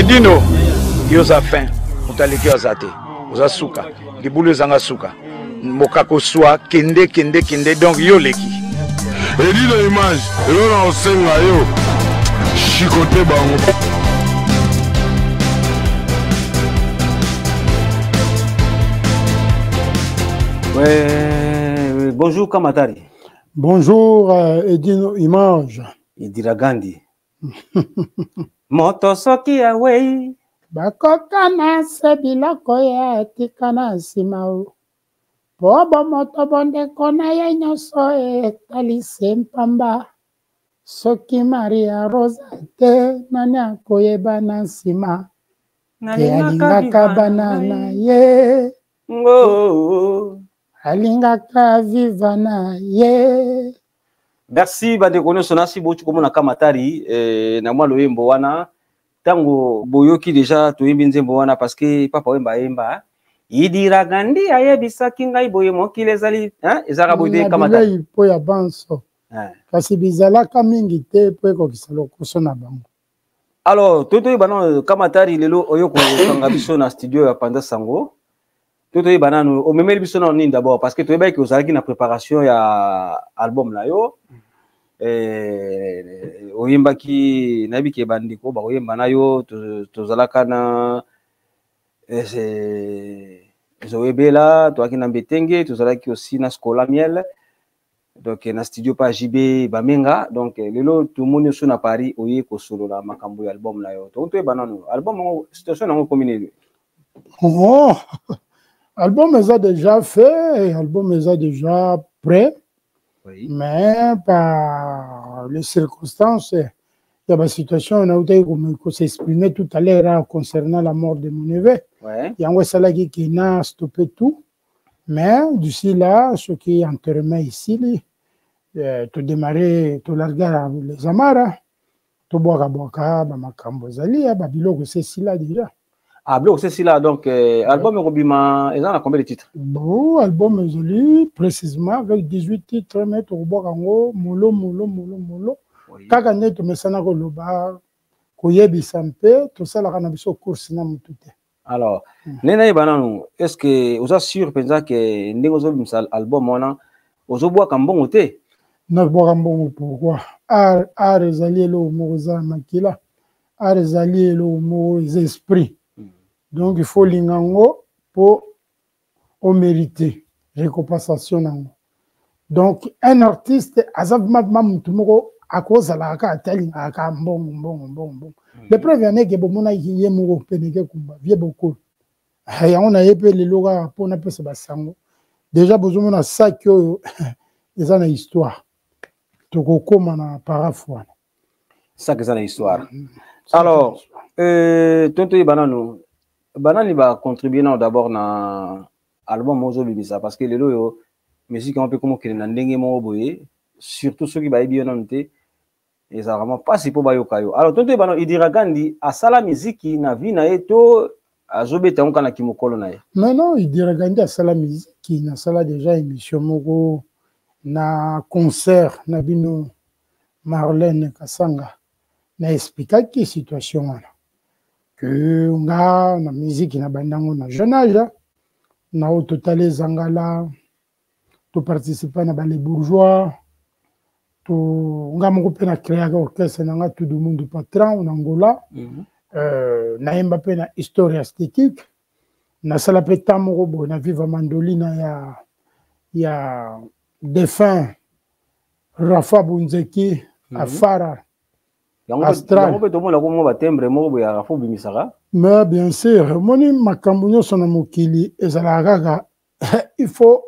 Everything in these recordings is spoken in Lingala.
Edino, yoza fin, mutaleki azate, oza suka, libulu zanga suka, mokako swa, kende, donc yo leki. Edino image, elona osenga yo, chikote bango. Ouais, bonjour Kamatari. Bonjour Edino Image. Idira Gandhi. Moto soki ya wei. Bakoka na se biloko ya tika na nsima o. Bobo moto bonde kona ye nyonso etalise mpamba. Soki Maria Rosa te nani akoyeba na nsima. Te alingaka bana na ye. Alingaka viva na ye. Merci badeko nyonso nasi botu komona Kamatari na mwa loyembo wana tango boyoki deja toyembi nzembo wana parce que papa wemba yemba Idira Gandhi ayebisaki ngai boye mokili ezali ezaka boye Kamatari po ya banso kasi bizalaka mingi te po ekokisa lokoso na bango. Alors toto bana Kamatari lelo oyoko kanga biso na studio ya Panda Sango. Toto banano o memeli biso na nini d'abord parce que toyeba ki ozalaki na préparation ya album la yo oyembaki nabi ke bandiko ba oyemba na yo tozalaka na ezowebela toaki na mbetenge tozalaki aussi na Skola Miel donc na studio pa JB Bamenga donc lelo tout monde sur na Paris oye ko solo la makambo ya album la yo to banano album situation na commune. Oh, album est déjà fait, album est déjà prêt, oui. Mais par les circonstances, il y a une situation, on a eu comme s'exprimer tout à l'heure concernant la mort de mon neveu. Il y a un salarié qui a stoppé tout, mais d'ici là, ce qui est enterrement ici, tu démarrer, tu larguer les amara, tu bois à boaka, makambo zali, babilo que c'est ici là déjà. Ah, bloc, c'est là, donc, album Robima, il y a combien de titres? Bon, album joli, précisément, avec 18 titres, mais tu vois, molo. Kaka net, tu me sens dans le bar, Koyebi Sampe, tout ça, la cannabis course, na mutute. Alors, Nena Banano, est-ce que vous êtes sûr que nous avons album, on a, vous avez un bon thé? Non, bois un bon pourquoi? Arzali le moza makila, Arzali le mot esprit. Donc, il faut l'ingango pour mériter récompensation. Donc, un artiste, à cause de la bon. Le premier année que bon a y est pénégué kumba, vieux beaucoup. On a épé les loga pour ne pas se bassango. Déjà, besoin de ça que ils ont une histoire. Toko comme na parafoi. Ça que ça une histoire. Alors, tonto banano. Banani va contribuer d'abord na album Mozo Bibisa parce que les loyo musique un peu comme que na ndenge mo boye surtout ceux qui ba bien noté et ça vraiment pas si pour bayoka yo. Alors tonto bano Idira Gandhi a sala musique na vie na eto azobeta onka na kimokolo na ye. Mais non, Idira Gandhi a sala musique na sala déjà émission moko na concert na bino Marlène Kasanga na expliquer qui situation wana. Que nga na musique na bandango na jeune âge na au total zangala to participer na les bourgeois to nga moko pe na créer orchestre na nga tout le monde patron en Angola na yemba pe na histoire esthétique na sala pe tamoko bo na viva mandolina ya défunt Rafa Bunzeki Afara Astral. Mais bien sûr, moni makambo sona mokili ezalaka il faut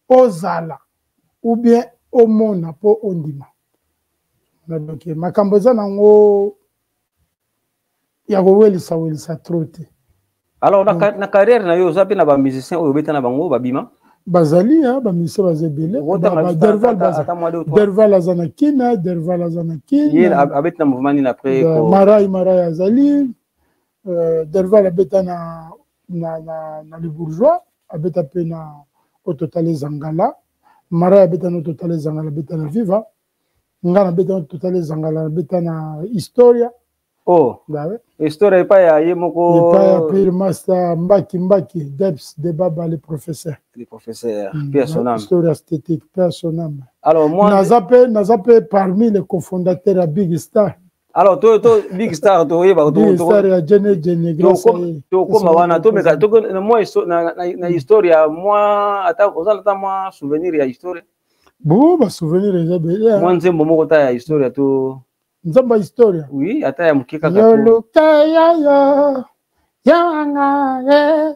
ozala ou bien omona po ondima. Donc makambo za nango ya kowelisa trote. Alors na carrière na yo zapi na ba musicien oyo beta na bango babima bazali ba musicien bazebele Derval azanakina il abet na mouvement ni après ko Marai azali Derval abeta na les bourgeois abeta pe na au total zangala Marai abeta na total zangala beta na viva ngana beta na total zangala beta na historia Oh. Bah ouais. Histoire est pas ya yemoko. Et pas puis le master Mbaki, Debs, de Baba, le professeur. Le professeur, Pierre Sonam. Histoire esthétique, Pierre Sonam. Alors, moi. Nazapé parmi les cofondateurs à Big Star. Alors, toi, Big Star, toi, Big Star à Jenny, grâce à toi, comme Wana, toi, mais moi, na histoire, moi, attends, moi, souvenir, ya histoire. Bon, bah, souvenir, déjà, bien. Moi, nzembo moko ta ya histoire, toi. Nzamba histoire. Oui, ata ya mukika kato. Yoluka yo, yanga ye,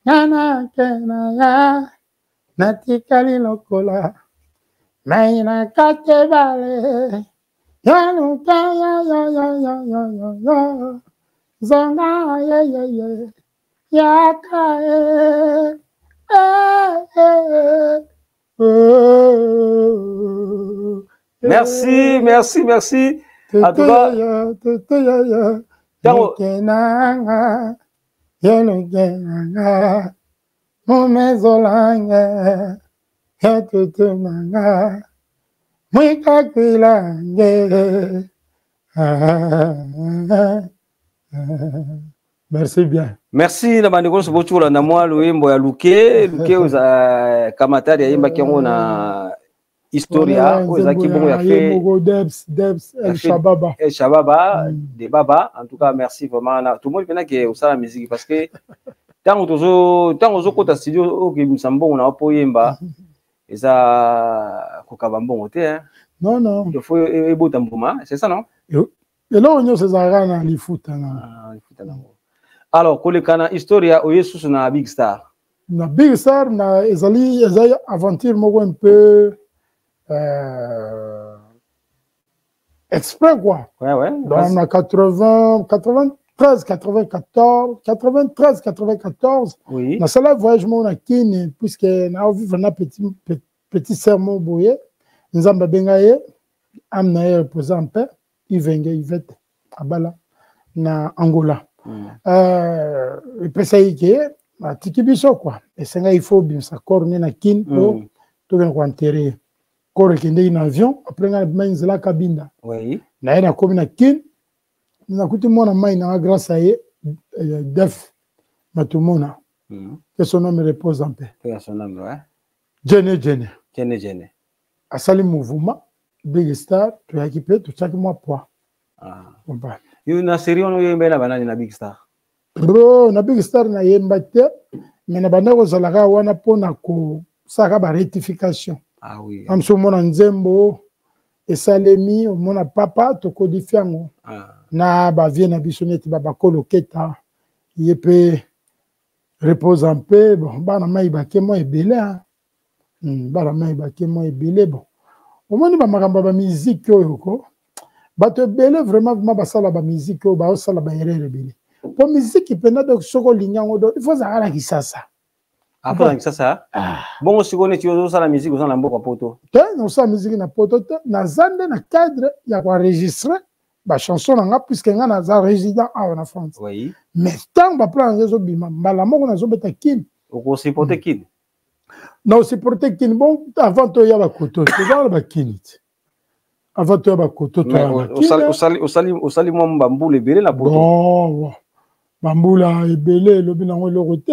yana kena ya, natikali lokola, maina kate bale. Yoluka yo, zonga ye, yaka ye, Merci. En tout cas, merci bien. Merci na bandeko so bochula na mwa luimbo ya Luke uza kamatari ya imba kiango na historia uza kibongo ya fait Debs El Shababa de Baba. En tout cas, merci vraiment. Tout le monde pense que ça la musique parce que tant ozo kota studio oki msambongo na wapo yemba eza kokabambongo te. Non. Il faut ebota mbuma, c'est ça non? Et là on se zara na lifuta na. Alors, kolekana historia oyesusu na Big Star. Na Big Star na ezali aventure moko un peu exprès quoi. Ouais. Donc on a 93, 94. Oui. Na sala voyage mon na Kine puisque na vivre na petit sermon boye. Nzamba bengaye amna ye reposer en paix. Yvette abala na Angola. Pesa hiki atiki biso quoi esenga il faut bien ça corne na kin to to ko enterrer corps qui ndé en avion après nga menz la cabine oui na ina komi na kin na kuti mona mai na grâce à def matumona que son nom repose en paix que son nom ouais Jenny asali mouvement Big Star to équipé tout chaque mois poids Una série on yemba na banani na Big Star. Bro, na Big Star na yemba te, mais na banda ko zalaka wana pona ko saka ba rectification. Ah oui. Am so mona nzembo esalemi o mona papa to kodifiango. Na ba vie na bisoneti ba koloketa. Yepe repose en paix, bon bana mai ba kemo ebele hein. Bana mai ba kemo ebele bon. O moni ba makamba ba musique oyo ko. Bato ebele vraiment basala ba musique oyo ba osala ba erreur ebele. Pour musique qui pena donc soko linyango do il faut ça la kisasa. Après kisasa. Bon aussi connaît tu ozo la musique ozo na mboko poto. Non ça musique na poto na zande na cadre ya ko enregistrer ba chanson nga puisque nga na za résident en France. Oui. Mais tant ba plan réseau bima mbala moko na zo beta kin. Oko supporter kin. Non supporter kin bon avant to ya ba koto. C'est dans ba kinit. Avant to ya ba koto to. Osali mo mbambule bele na poto. Bon. Bambula ebele lobi nango eloko te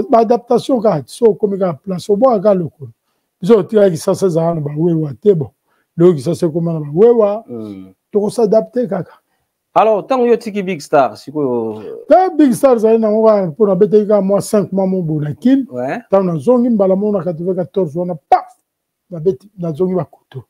baadaptation kaka so okomi kaka place obwaka kaka lokolo biso otikaki kisasa ezalaka na bawewa te bon lelo kisasa ekoma na bawewa tokosadapte kaka. Alors ntango yo tiki Big Star sikoyo te Big Star ezali nango kaka mpona beteki kaka mwa 5 mois moboye na kini ntango nazongi mbala moko na 94 wana paf nazongi bakoto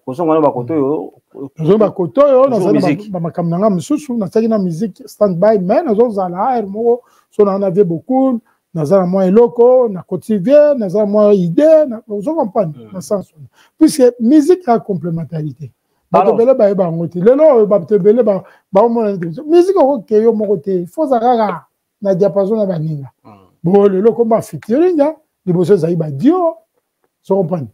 kozonga na bakoto oyo nazongi bakoto oyo nazali bamakambo na nga mosusu nasalaki na musique stand by mais nazozala aire moko so na vie beaucoup naza na mwa eloko na quotidien naza na mwa idée ozo comprendre na sens puisque musique a complémentarité bato ebele bayeba yango te lelo oyo bato ebele baomona musique okoke yo moko te foza kaka na diapason na baninga bo lelo komba fitiringa liboso ezali badio so comprendre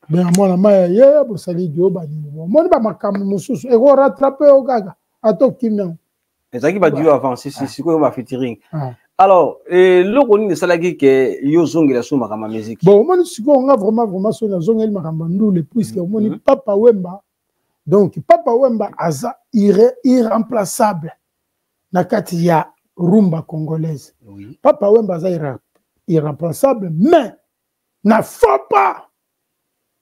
mais mwana maya ye bosali dio baninga moni bamakambo mosusu eko rattrape o kaka atokimia ezalaki badio avant sikoyo ba featuring. Alors loko nini esalaki ke yo zongela so makambo musique bon omoni sikoyo nga vraiment so nazongeli makambo ndule puisque omoni papa wemba Donc Papa Wemba aza irremplaçable na kati ya rumba congolaise. Oui. Papa Wemba aza irremplaçable, mais na faut pas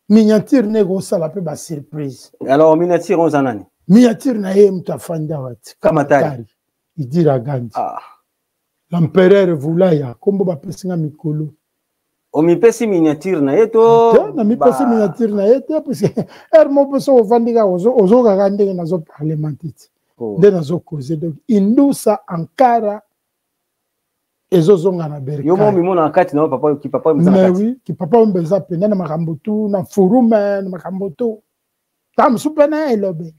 miniature nego sala pe ba surprise. Alors miniature on zanani. Miniature na ye mtu afanda wati Kamatari. Idira Gandhi. Ah. L'empereur Vulaya kombo ba pesinga mikolo. Omipesi miniature na yeto. Na mi pesi miniature na yeto parce que mo peso ofandika ozo ga ndenge nazo parlementer. Nde nazo causer donc indusa Ankara ezozonga na berka. Yo mo mimona kati na papa ki papa mzana kati. Mais oui, ki papa mbeza pena na makambo tu na furume na makambo tu. Tam supena elobe.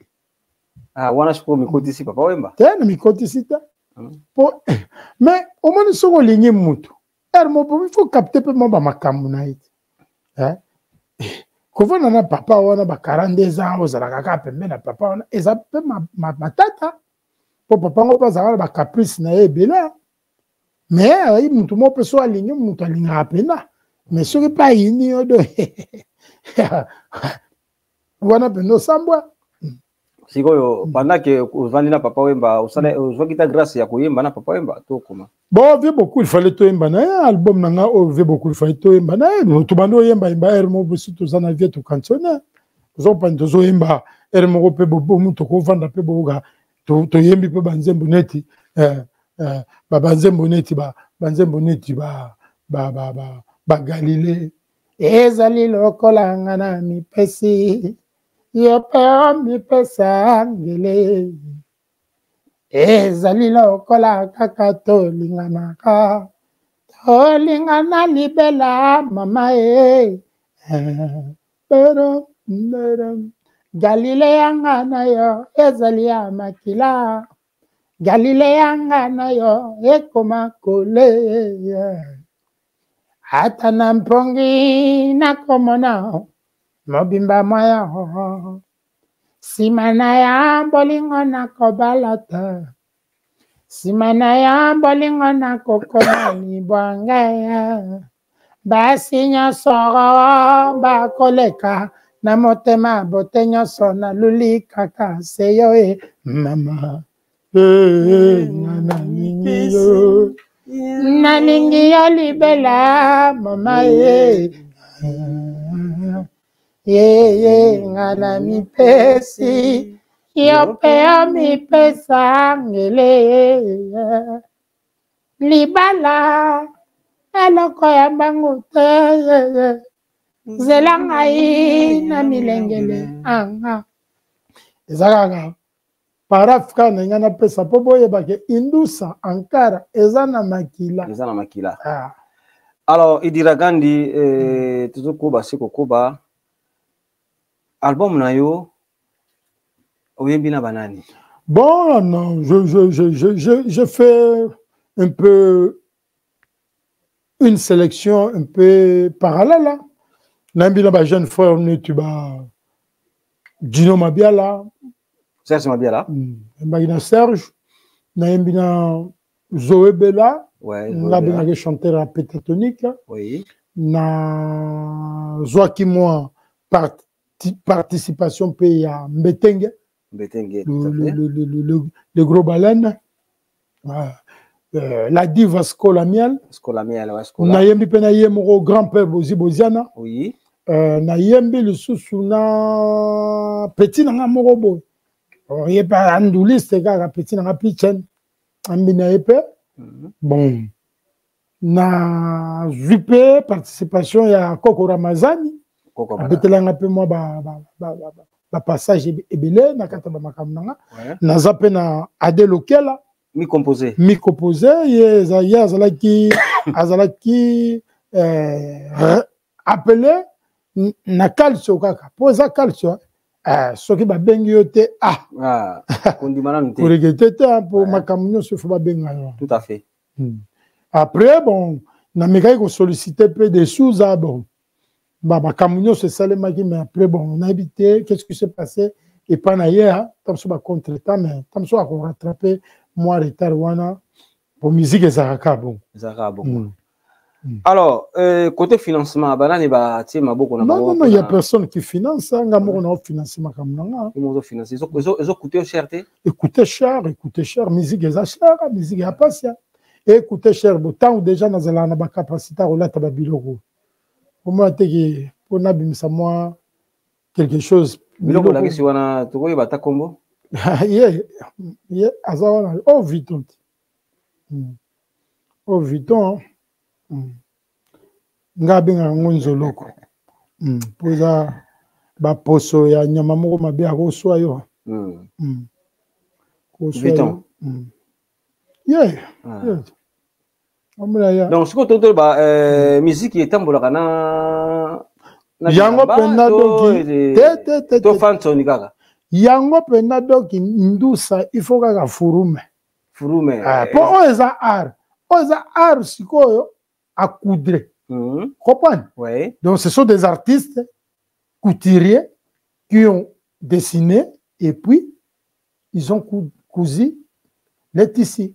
Ah wana shiko mikoti si papa Wemba. Tena mikoti sita. Po mais au moins soko lingi mutu. Mo il faut capter pe mo ba makambo na ite. Kovana na papa wana ba 42 ans ozala kaka pembe na papa wana eza pe matata. Po papa ngo pa zala ba caprice na ebela. Mais mutu mo peso alingi mutu alinga pena. Mais soki pa yini odo. Wana peno sambwa. Sikoyo pendant que uvandi na papa Wemba usala uzwakita grâce ya kuyemba na papa Wemba to koma. Bon, vieux beaucoup il fallait to yemba na album nanga o vieux beaucoup il fallait to yemba na to bando yemba mo busi to zana vieux to cancionner. Zo pando zo yemba mo pe bo muto ko vanda pe boga to yembi pe banzembo neti ba banzembo neti ba Galilée ezali lokola ngana mi pesi yope mi pesa ngele ezali lokola kaka tolinganaka tolingana libela mama pero Galilea ngana yo ezali ya makila Galilea ngana yo ekoma kole hata na mpongi nakomona mobimba moya simana ya bolingo na kobalata simana ya bolingo na kokoma libwanga basi nyonso bakoleka na motema bote nyonso na luli kaka seyo mama nalingi yo libela mama ngana mipesi yope mipesa ngele libala eloko ya bango te zela ngai na milengele anga ezalaka parafka na nga na pesa po boyebake indusa Ankara eza na makila alors Idira Gandhi tuzokoba sikokoba album na yo oyembi na banani? Bon, non, je fais un peu une sélection un peu parallèle. Nambi na ba jeune frère Netuba Dino Mabiala. Serge Mabiala. Mbagina Serge. Nambi na Zoé Bella. Ouais. Nambi chanteur à pétatonique. Oui. Na Joaquim moi participation pays à Mbetenge. Le gros baleine. La diva Skolamiel. Skolamiel, ouais, Nayembi pe nayemoko grand-père Bozi Boziana. Oui. Nayembi le sous na petit nanga moko boy. Yepa anduliste kaka petit nanga pichen. Ambi na yepe. Bon. Na zupe participation ya Koko Ramazani. Abetelanga pe moi ba passage ebele na kata ba makamnanga. Na zape na Ade Lokela. Mi composé ye azalaki appelé na calcio kaka poza calcio soki ba bengi yo te kondimana nte pour regretter pour makambo nyonso faut ba benga yo tout à fait. Après bon na mekai ko solliciter peu des sous bon makambo nyonso salemaki mais après bon on a habité qu'est-ce qui s'est passé et pas na hier comme ça ba contre-temps mais comme ça on rattraper moi retard wana pour musique ezalaka bon Alors, côté financement, non, non, il n'y a personne qui finance. On a financé ma caméra. Ils ont coûté cher. Écoutez cher. Musique est cher, musique est pas cher. Écoutez cher, tant déjà dans la capacité à rouler à biloko. Au moins, on a besoin moi quelque chose. Biloko là, si on a trouvé bata combo. Yeah, azawana. Oh Vuitton. Oh Vuitton. Ngabenga ngonzoloko. Poza ba poso ya nyama moko mabe akoswa yo. Vuitton. Yeah. Donc, ce que tu as musique est tambola na yango pena doki to fan sonika yango pena doki ndusa il faut kaka furume po oza art sikoyo à coudre comprendre oui. Donc ce sont des artistes couturiers qui ont dessiné et puis ils ont cousu les tissus,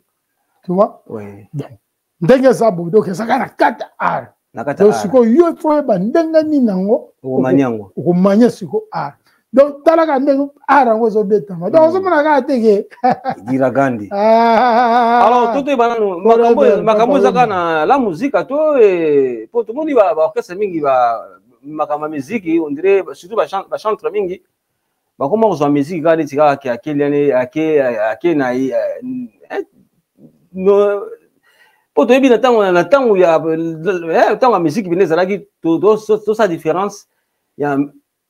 tu vois oui. Ndenge zabu donc ça kana kata art donc siko yo faut ba ndenge ni nango ko manya siko art donc talaka ndenge art ngo zo betama donc so mona ka teke dira gandi alors tout est banano makambo zaka na la musique to et pour tout le monde va orchestre mingi va makama musique on dirait surtout ba chanteur mingi ba comment on musique ga tika ki akeliane ake na no poto ebi na tango ya tango musique bineza laki to sa différence ya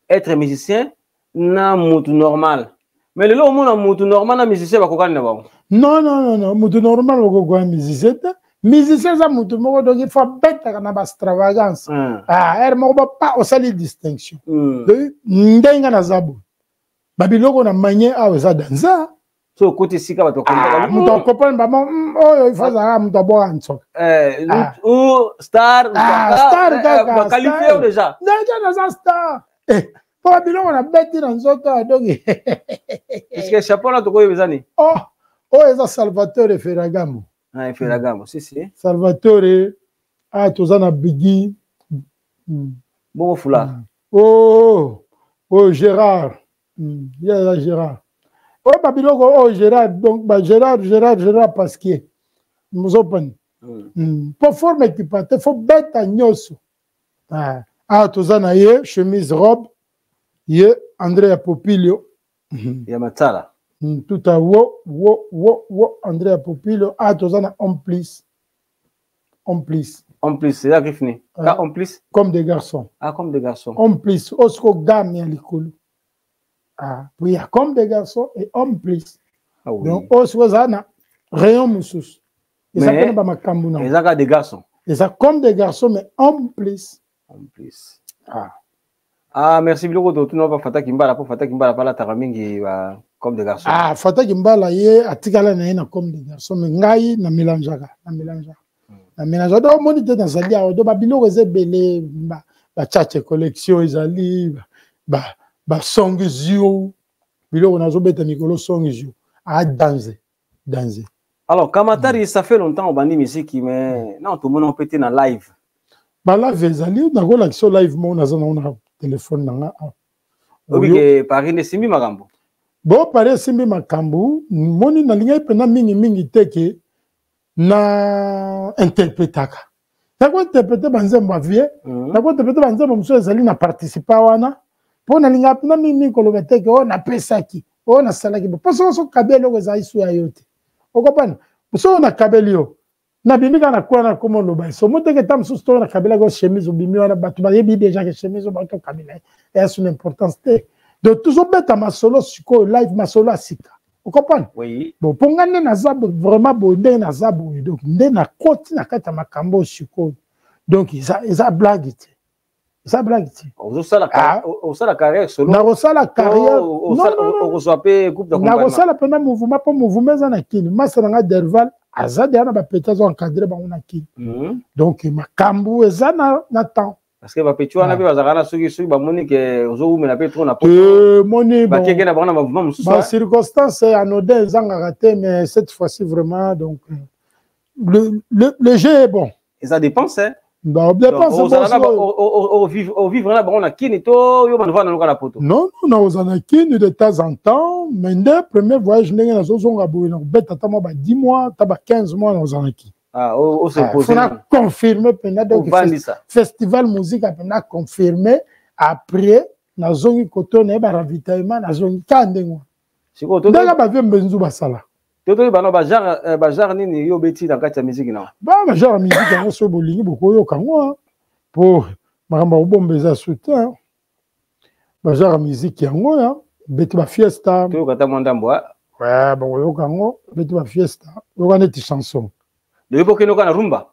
être musicien na mutu normal mais le lo mona mutu normal na musicien ba kokani na ba non mutu normal ko kwa musicien za mutu moko donc il faut beta na ba extravagance er moko pas au sali distinction ndenga na zabu babiloko na manye a za danza so côté sika ba to mutu comprendre ba oh il faut ça mutu bo anso ou star ba qualifié déjà déjà star pour biloko na beti na nzoto donc est-ce que chapeau na to ko bezani eza Salvatore Ferragamo Ferragamo si Salvatore tozana bigi bon fula Gérard Gérard babiloko Gérard donc Gérard parce que nous open pour former qui part faut beta nyoso tozana ye chemise robe ye Andrea Popilio ya matala tout à Andrea Popilio tozana en plus c'est là qui finit en plus comme des garçons comme des garçons en plus osko gamme ya likolo oui comme des garçons et en plus donc osko zana rayon mususu eza pena ba makambo na eza des garçons eza comme des garçons mais en plus merci biloko to tuna ba fata kimbala pala taramingi comme des garçons fata kimbala ye atikala na ye na comme des garçons mais ngai na mélange donc moni te na zali awo do ba biloko ezebele ba chache collection ezali ba songizio biloko nazo beta mikolo songizio danser alors Kamatari ça fait longtemps au bandi musique mais non tout le monde peut être na live live ezali na gola kiso live mo na zana na téléphone nanga obi Paris ne simbi makambo Paris simbi makambo moni na linga pena mingi teke na interprétaka na ko interpréter banzembo vie na ko interpréter banzembo muso ezali na participer wana po na linga pena mingi ko lobeteke na pesaki na salaki po so kabelo ko za isu ya yote okopana so na kabelio na bimika na kwa na komo loba so moteke tam so sto na kabela go chemise obimi wana batu ba yebi déjà que chemise ba to kabela et c'est une importance de toujours beta ma solo siko live ma solo asika vous comprenez oui bon pour ngane na zabu vraiment bonde na zabu donc nde na koti na kata makambo siko donc isa blague au sala carrière solo na sala carrière au soapé coupe de na sala pena mouvement pour mouvement za na kini masanga derval azade ana ba petazo encadré ba na kini donc makambo eza na temps parce que ba petua na be bazakana suki ba moni ke ozo umena pe trop na po moni ba keke na bana mouvement mususu ba circonstance anodin zanga raté mais cette fois-ci vraiment donc le jeu est bon et ça dépense Bah, au vivre là, on a kini to, yo banva na la poto. Non, non, on a kini de temps en temps, mais le premier voyage, on a zozonga bouna, bête à moi 10 mois, taba 15 mois, on a qui. Ah, on s'est posé. On a confirmé pendant donc festival musique a pendant confirmé après na zongi kotone ba ravitaillement na zongi kandengo. Siko to. Ndanga ba vient benzu basala. Toto bano bajar nini yo beti na kati ya musique na. Ba bajar musique yango so bolingi boko yo kango pour makamba obombeza soutien. Bajar musique yango ya beti ba fiesta. To kata mwandambo. Ouais, bon yo kango beti ba fiesta. Yo kana ti chanson. Le époque no kana rumba.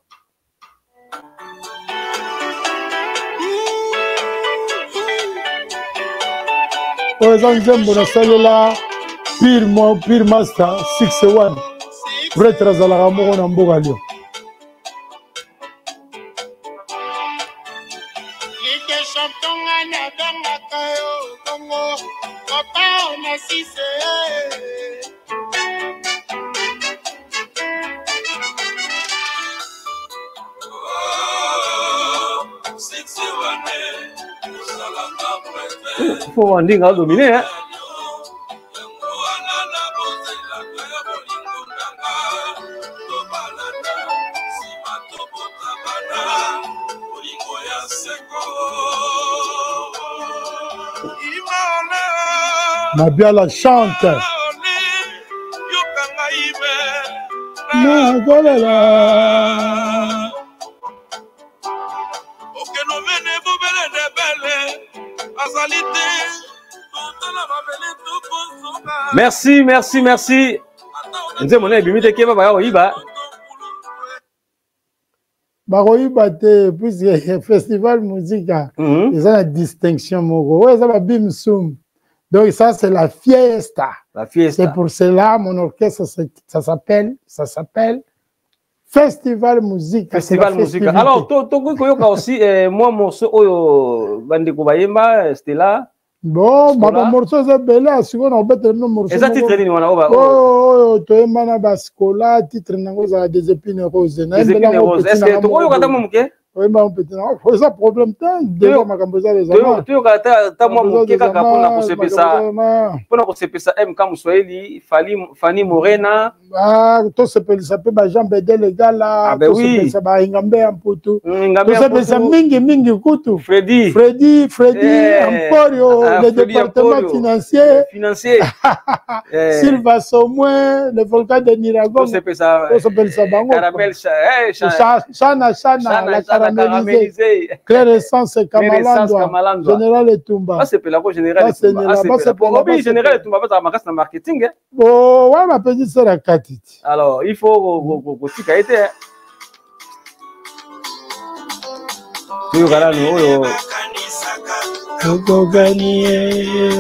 Oza nzembo na salela pire master 6-1 prêtre azalaka moko na mboka lio Faut ndinga dominer hein. Mabiala chante. Merci, merci, merci. Nze mona ebimite keba ba oyiba. Ba oyiba te puisque festival musique ils ont la distinction moko. Ouais, ça va bim sum. Donc ça c'est la fiesta. La fiesta. C'est pour cela mon orchestre ça s'appelle Festival musique. Festival musique. Alors to koyoka aussi moi morceau oyo bandeko bayemba c'était là. Bon, baba morceau c'est bela, si on a better no morceau. Eza titre ni wana oba. Oh, to emana baskola titre nango za des épines roses. Na embela roses. Est-ce que to koyoka ta momuke? Oui, mais on peut dire, c'est un problème tant de makamboza les amants. Tu yoka ta moi momuke kaka pona kosepesa. Pona kosepesa MK Muswahili, Fanny Morena. Ah, to sepelisa pe ba Jean Bedel les gars là. Ah ben oui. Ça ba Ngambe Amputu. Ngambe Amputu. To sepelisa mingi kutu. Freddy, Emporio, le département financier. Silva Somwe, le volcan de Niragon. To sepelisa bango. Caramel Chana, la caramélisée. Claire Essence Kamalandwa. Général Etumba. C'est pour la Général Etumba. C'est pour Général Etumba, parce que c'est marketing. Oh, ouais, ma petite sœur a katiti. Alors, il faut que tu aies tu regardes nous. Tokoganie,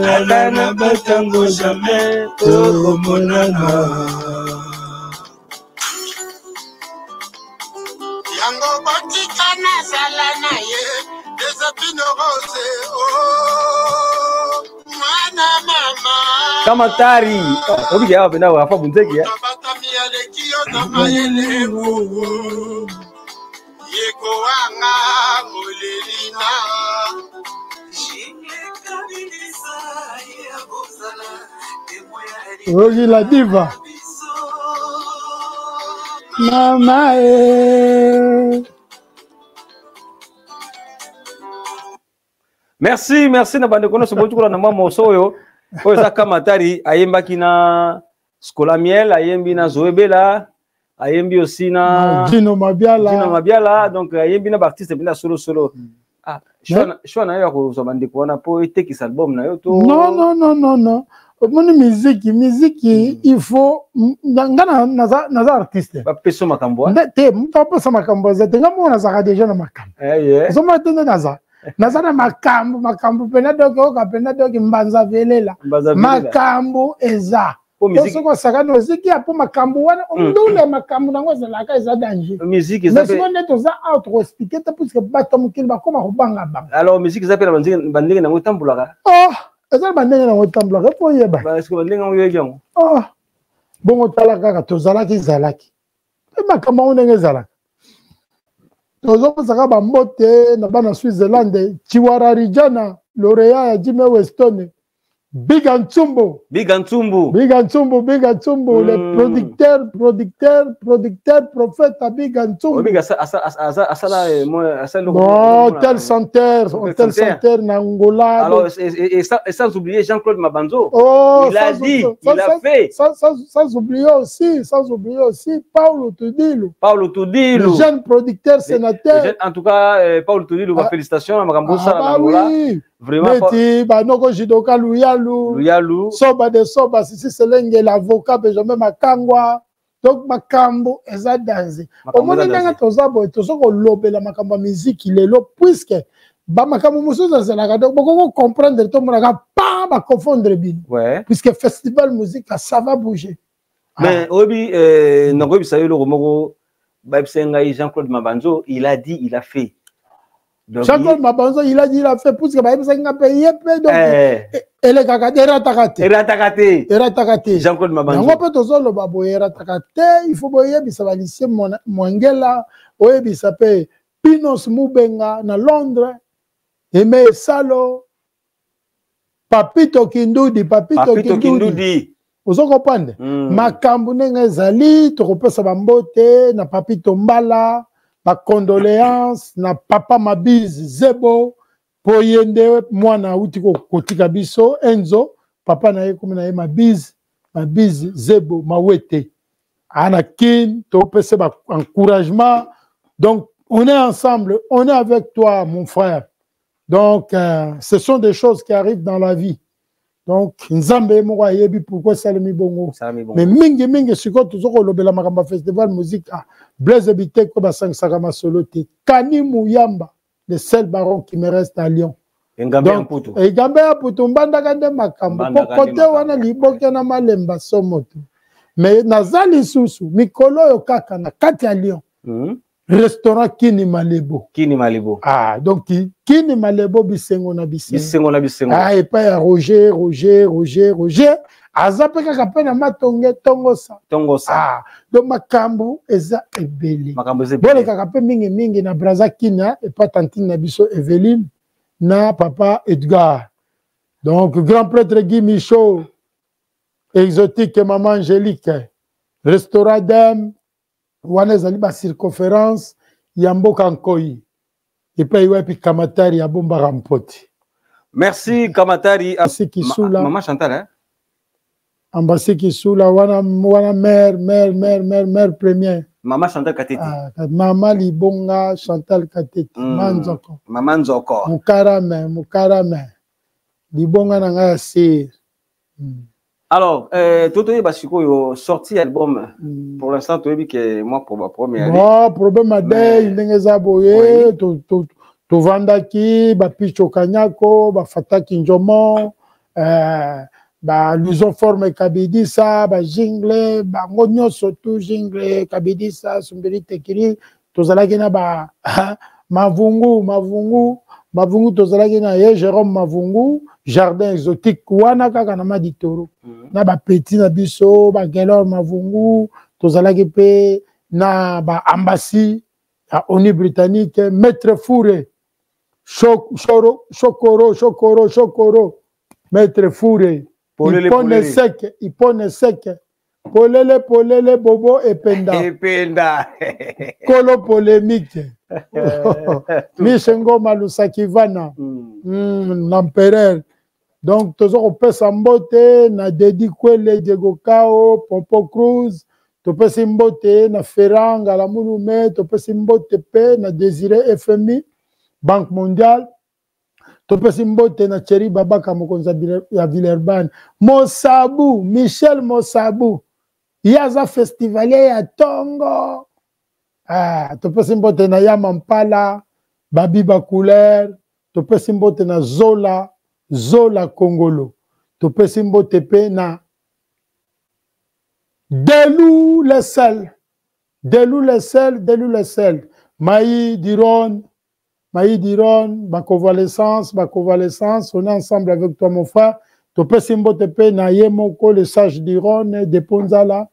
Adana Batango jamais, Tokomonana. Yango Batikana Salana ye, des épines roses, oh, Mana Mama. Kamatari, obi ya bena wa fa bunzeki ya. Tabatami alekio na mayele wo. Yeko wanga molelina. Rogi la diva. Mama Merci na bande kono so botukula na mama osoyo. Oyo za Kamatari ayembaki na Skola Miel, ayembi na Zoebela, ayembi aussi na Dino Mabiala. Donc ayembi na artiste bina solo. Ah, shona yo ko so bande kona po etekisa album na yo to. Non. Mon musique, il faut naza artiste. Ba peso makambo. Te mpa peso makambo za tenga mona za déjà na makambo. So matende naza na makambo pena doko ka pena doki mbanza velela. Makambo eza. Musique ko saka no ziki apo makambo wana ndule makambo nango za laka eza danger. Musique eza. Mais souvent neto za autre expliquer ta parce que bato mukili ba koma kubanga banga. Alors musique eza pela bandinga nango tambulaka. Oh eza bandenge na ngotambla ko yeba parce que bandenge ngoyeki yango bongo tala kaka tozalaki zalaki pe makambo ndenge zalaka tozopesaka bambote na bana Switzerland Chiwararijana lauréat ya Jimmy Weston Big Antsumbo, Big Antsumbo, le producteur, prophète à Big Antsumbo. Tel Santerre en Angola. Alors, et sans oublier Jean-Claude Mabanzo. Oh, il a dit, il a fait. Sans oublier aussi Paulo Tudilo. Le jeune producteur sénateur. En tout cas, Paulo Tudilo, félicitations à Magambosa en Angola. Oui. Vraiment. Banoko Jidoka Luyalu. Soba de Soba, Sisi Selenge, l'avocat, Benjamin Makangwa. Donc, Makambo, eza danger. Au moins, il y a la Makamba musique, il est là, puisque Makambo Moussou, c'est la radio. Beaucoup comprendre, tout le monde pas confondre bien. Puisque festival musique, ça va bouger. Mais, Obi, Nangobi Sayo, le Romoro, Jean-Claude Mabanzo, il a dit, il a fait. Jean-Claude Mabanzo, il a dit, il a fait, puisque il a payé, donc, elle est Eratakate. Jean-Claude Mabanzo. Il faut boyer, il s'avalisse Mwangela, il s'appelle Pinos Mubenga, na Londres, Aimé Salo, Papito Kindudi. Vous comprenez? Makambu nenge zali, tokopesa bambote, na Papito Mbala, ma condoléance na papa Mabiz Zebo poyende mwana utiko kotika biso Enzo papa na ye comme na ye Mabiz Zebo mawete anakin to pese ba encouragement. Donc on est ensemble, on est avec toi mon frère. Donc ce sont des choses qui arrivent dans la vie. Donc nzambe moko yebi pourquoi salami bongo. Mais mingi siko tuzoko lobela makamba festival musique Blaise Biteko basang sakama solote Kani Mouyamba le seul baron qui me reste à Lyon. Donc Ngambe ya putu mbanda kande makambo côté wana liboke na malemba somoto. Mais nazali susu mikolo yo kaka na kati ya Lyon. Restaurant Kini Malebo. Ah, donc Kini Malebo bisengo na bisengo. Ah, et pas Roger. Azape kaka pena matonge tongosa. Ah, donc makambo eza ebeli. Bole kaka pe mingi na braza Kina et pas tantine na biso Evelyne na papa Edgar. Donc grand prêtre Guy Michaud, exotique maman Angélique, restaurant Dame. Wana zali ba circonférence ya mboka Nkoi epa iwapi Kamatari ya bomba rampoti. Merci Kamatari. Maman Chantal hein. Ambassi Kisula wana mère première. Maman Chantal Katete. Maman Libonga Chantal Katete. Manzoko. Maman Nzoko. Mukarame. Libonga na nga sir. Alors, Toto Bashiko sorti album. Pour l'instant, tu as dit que moi pour ma première. Bon, problème à day, n'engeza boye, to vandaki, ba picho kanyako, ba fataki njomo, ba luson forme kabidisa, ba jingle, ba ngonyo sotu jingle kabidisa, sumbiri tekiri, to zalaki na ba mavungu tozalaki na ye Jérôme Mavungu jardin exotique wana kaka na maditoro na ba petit na biso ba Gelor Mavungu tozalaki pe na ba ambassy ya ONU britannique maître Fouré Chokoro maître Fouré ipone sec polele bobo ependa kolo polémique Mishengo Malusakivana l'empereur. Donc toujours pesa mbote na Dedi Kwele Diego Kao Pompo Cruz to pesa mbote na Ferranga la Mulume to pesa mbote pe na Désiré FMI Banque Mondiale to pesa mbote na Thierry Babaka mokonza ya Villeurbanne Mosabu Michel Mosabu yaza festivalier ya Tongo. Ah, to pesi mbote na Yama Mpala, Babi Bacouleur, to pesi mbote na Zola Kongolo, to pesi mbote pe na Delou le sel, Maï Diron, ma convalescence, on est ensemble avec toi mon frère, to pesi mbote pe na Yemoko le sage Diron, de Ponzala,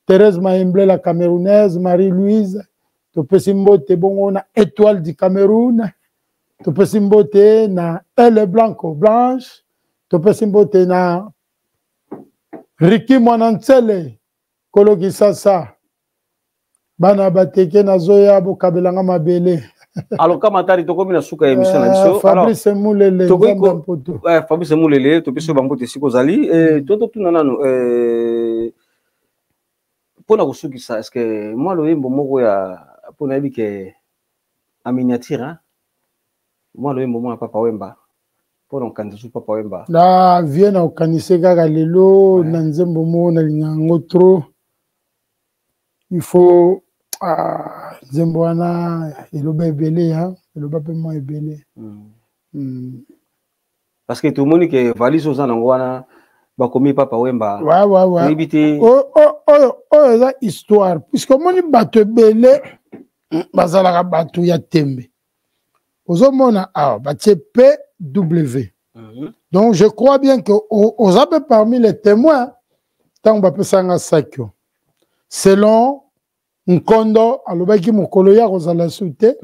Thérèse Maemble la Camerounaise, Marie-Louise, topesi mbote bongo na Étoile du Cameroun, topesi mbote na Elle Blanco Blanche, topesi mbote na Ricky Mwanantsele Kolo Kisasa bana bateke na zoya bokabelanga mabele. Alors Kamatari tokomi na suka émission na biso. Fabrice Moulele Fabrice Moulele topesi bambote siko zali toto tuna nano pona kusukisa est-ce que moi le yembo moko ya pona yebi ke en miniature hein moi le yembo moko Papa Wemba pona kanza su Papa Wemba la vie na okanise kaka lelo na nzembo moko na lingango trop il faut nzembo wana eloba ebele hein eloba pe mo ebele parce que tout le monde que valise aux wana bakomi Papa Wemba ouais éviter eza histoire puisque moni bato ebele bazalaka bato ya tembe ozomona awa batie PW donc je crois bien que ozape parmi les témoins ntango bapesanga sakio selon Nkondo alobaki mokolo ya kozala su te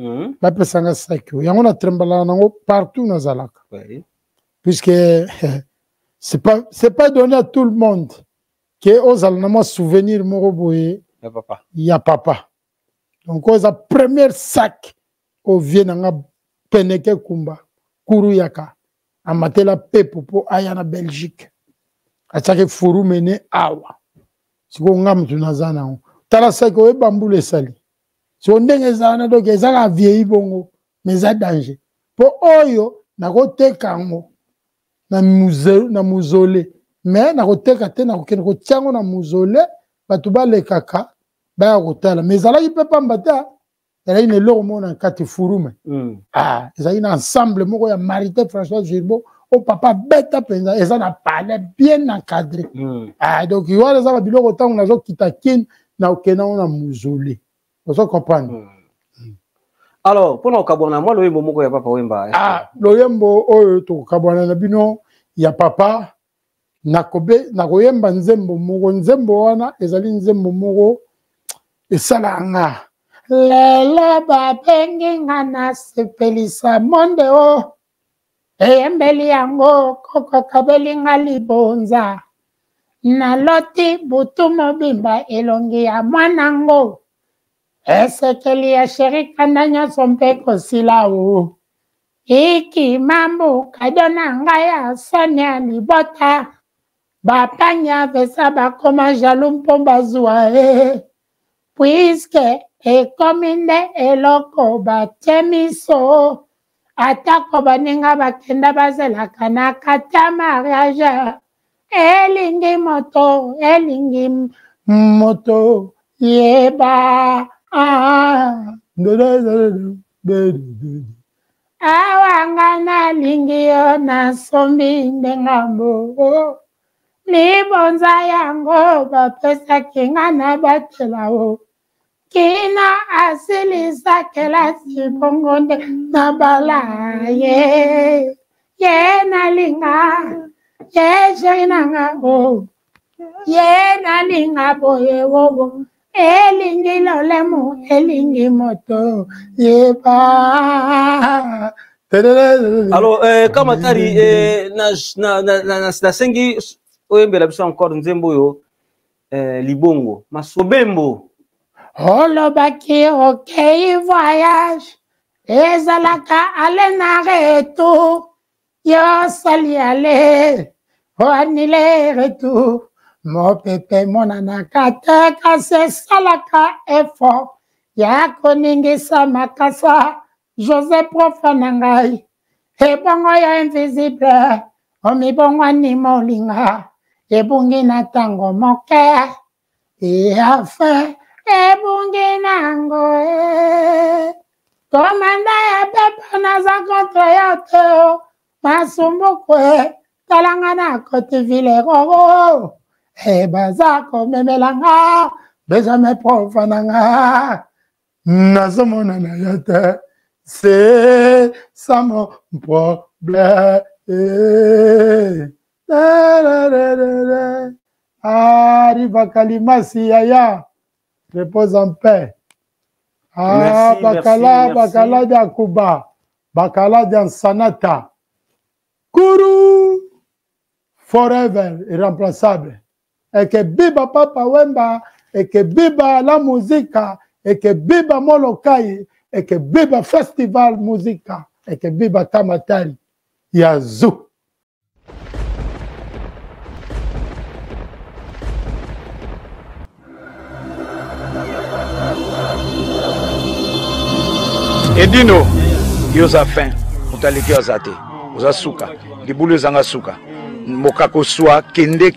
bapesanga sakio yango na trembalaka nango partout nazalaka puisque c'est pas donné à tout le monde que ozala na mwa souvenir moko boye ya papa donc oza premier sac ovie nanga peneke kumba kuru yaka amatela pepo po aya na Belgique atiaki furu mene awa siko nga mutu naza nango tala sac oyeba mbula esali siko ndenge ezala na donc ezaka vieilli bongo mais eza danger po oyo nakoteka yango na muzole mais nakoteka te nakokende kotia yango na muzole bato balekaka baya kotala mais ezalaki mpe pamba te ezalaki na eloko moko na kati furume ezalaki na ensemble moko ya Marité François Girbo o papa beta mpenza eza na palais bien encadré donc wana eza babiloko ntango nazokita kine na okenda yango na muzole ozo comprendre. Alors, pour nous kabwana moi loyembo moko ya Papa Wemba. Loyembo oyo to kabwana na bino ya papa nakoyemba nzembo moko wana ezali nzembo moko esalanga lelo babengi nga na sepelisa monde o eyembeli yango koko kabeli nga libonza naloti butu mobimba elongi ya mwanango esekeli ya shirika na nyonso mpe kosila o iki mambo kadona ngai ya soni ya libota bapanya pesa bakoma jalu mpo bazwa puiske ekomi nde eloko batie miso atako baninga bakenda bazelaka na kati ya mariage elingi moto yeba awanga nalingi yo nasombi ndengambo libonza yango bapesaki nga na batela o kina asilisa kelasi bongo nde na bala ye nalinga ye sheri nanga o ye nalinga boye wobo elingi lolemu elingi moto yeba. Alors Kamatari na sengi oyembela biso encore nzembo yo libongo masobembo olobaki okei voyage ezalaka ale na retour yo sali ale oanile retour mopepe monanaka te kasi esalaka effort ya koningisa makasa José profa na ngai ebongo ya invisible omibongwani molinga ebungi na tango moke eafe ebungi nango komanda ya pepe naza kontre yo te masumbukwe talanga na Côte Villeroro baza komemelanga bezame profa na nga nazomona na yo te c'est ça mon problème. Arrive à Kalimasi, Yaya, repose en paix. Ah, Bakala d'Akuba, Bakala d'Ansanata. Kourou, forever, irremplaçable. Et que biba Papa Wemba, et que biba la musique, et que biba Molokai, et que biba festival musique, et que biba Tamatari. Yazoo. Edino, yoza fin, mutaliki azate, oza suka, libulu zanga suka, mokako swa, kende,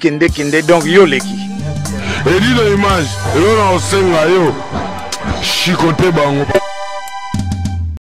donc yo leki. Edino image, elona osenga yo, chikote bango.